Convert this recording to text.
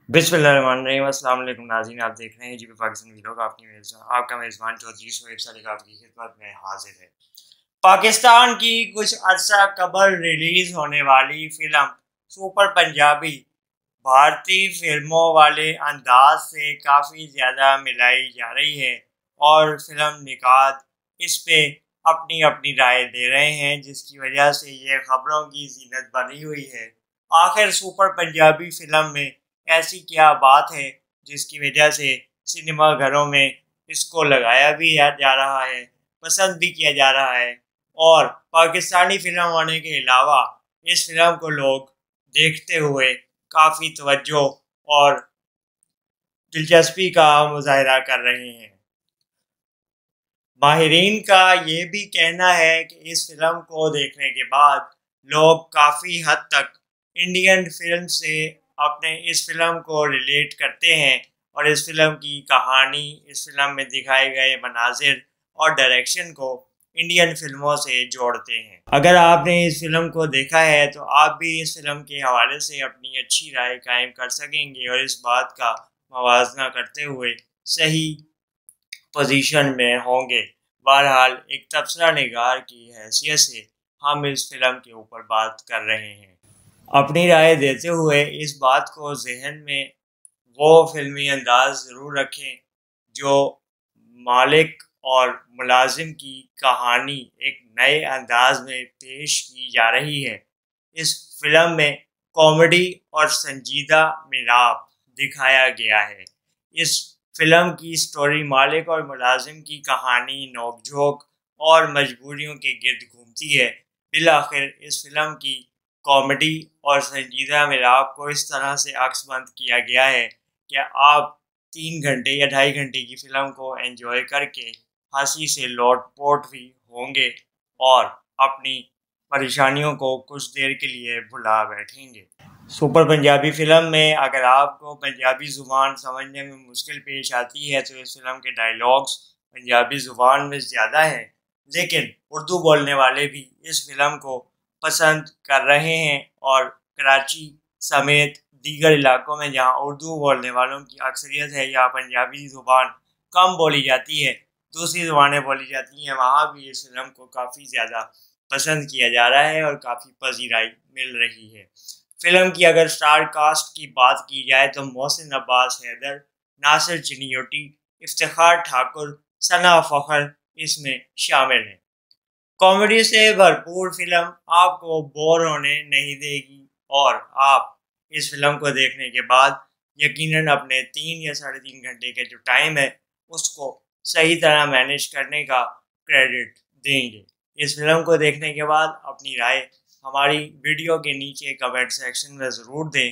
बिस्मिल्लाहिर्रहमानिर्रहीम। अस्सलाम वालेकुम नाज़रीन, आप देख रहे हैं जीपी पाकिस्तान वीलॉग। आपका मेज़बान चौधरी शोएब सलीक आपकी खिदमत में हाजिर है। पाकिस्तान की कुछ अरसा कबल रिलीज होने वाली फिल्म सुपर पंजाबी भारतीय फिल्मों वाले अंदाज से काफ़ी ज़्यादा मिलाई जा रही है और फिल्म निकाद इस पे अपनी अपनी राय दे रहे हैं, जिसकी वजह से ये खबरों की जीनत बनी हुई है। आखिर सुपर पंजाबी फिल्म में ऐसी क्या बात है जिसकी वजह से सिनेमा घरों में इसको लगाया भी जा रहा है, पसंद भी किया जा रहा है और पाकिस्तानी फिल्म होने के अलावा इस फिल्म को लोग देखते हुए काफ़ी तवज्जो और दिलचस्पी का मुजाहरा कर रहे हैं। माहिरीन का ये भी कहना है कि इस फिल्म को देखने के बाद लोग काफ़ी हद तक इंडियन फिल्म से अपने इस फिल्म को रिलेट करते हैं और इस फिल्म की कहानी, इस फिल्म में दिखाए गए मनाजिर और डायरेक्शन को इंडियन फिल्मों से जोड़ते हैं। अगर आपने इस फिल्म को देखा है तो आप भी इस फिल्म के हवाले से अपनी अच्छी राय कायम कर सकेंगे और इस बात का मवाजना करते हुए सही पोजीशन में होंगे। बहरहाल एक तबसरा निगार की हैसियत से हम इस फिल्म के ऊपर बात कर रहे हैं। अपनी राय देते हुए इस बात को जहन में वो फिल्मी अंदाज ज़रूर रखें जो मालिक और मुलाजिम की कहानी एक नए अंदाज में पेश की जा रही है। इस फिल्म में कॉमेडी और संजीदा मिलाप दिखाया गया है। इस फिल्म की स्टोरी मालिक और मुलाजिम की कहानी नोकझोंक और मजबूरियों के गिर्द घूमती है। बिलाखिर इस फिल्म की कॉमेडी और संजीदा मिलाप को इस तरह से अक्सबंद किया गया है कि आप 3 घंटे या 2.5 घंटे की फिल्म को एंजॉय करके हंसी से लोटपोट भी होंगे और अपनी परेशानियों को कुछ देर के लिए भुला बैठेंगे। सुपर पंजाबी फिल्म में अगर आपको पंजाबी ज़ुबान समझने में मुश्किल पेश आती है तो इस फिल्म के डायलॉग्स पंजाबी ज़ुबान में ज़्यादा हैं, लेकिन उर्दू बोलने वाले भी इस फिल्म को पसंद कर रहे हैं और कराची समेत दीगर इलाकों में जहां उर्दू बोलने वालों की अक्सरियत है या पंजाबी ज़ुबान कम बोली जाती है, दूसरी ज़ुबानें बोली जाती हैं, वहाँ भी इस फिल्म को काफ़ी ज़्यादा पसंद किया जा रहा है और काफ़ी पजीराई मिल रही है। फिल्म की अगर स्टार कास्ट की बात की जाए तो मोहसिन अब्बास हैदर, नासिर चिनियोटी, इफ्तिखार ठाकुर, सना फ़खर इसमें शामिल हैं। कॉमेडी से भरपूर फिल्म आपको बोर होने नहीं देगी और आप इस फिल्म को देखने के बाद यकीनन अपने 3 या 3.5 घंटे के जो टाइम है उसको सही तरह मैनेज करने का क्रेडिट देंगे। इस फिल्म को देखने के बाद अपनी राय हमारी वीडियो के नीचे कमेंट सेक्शन में ज़रूर दें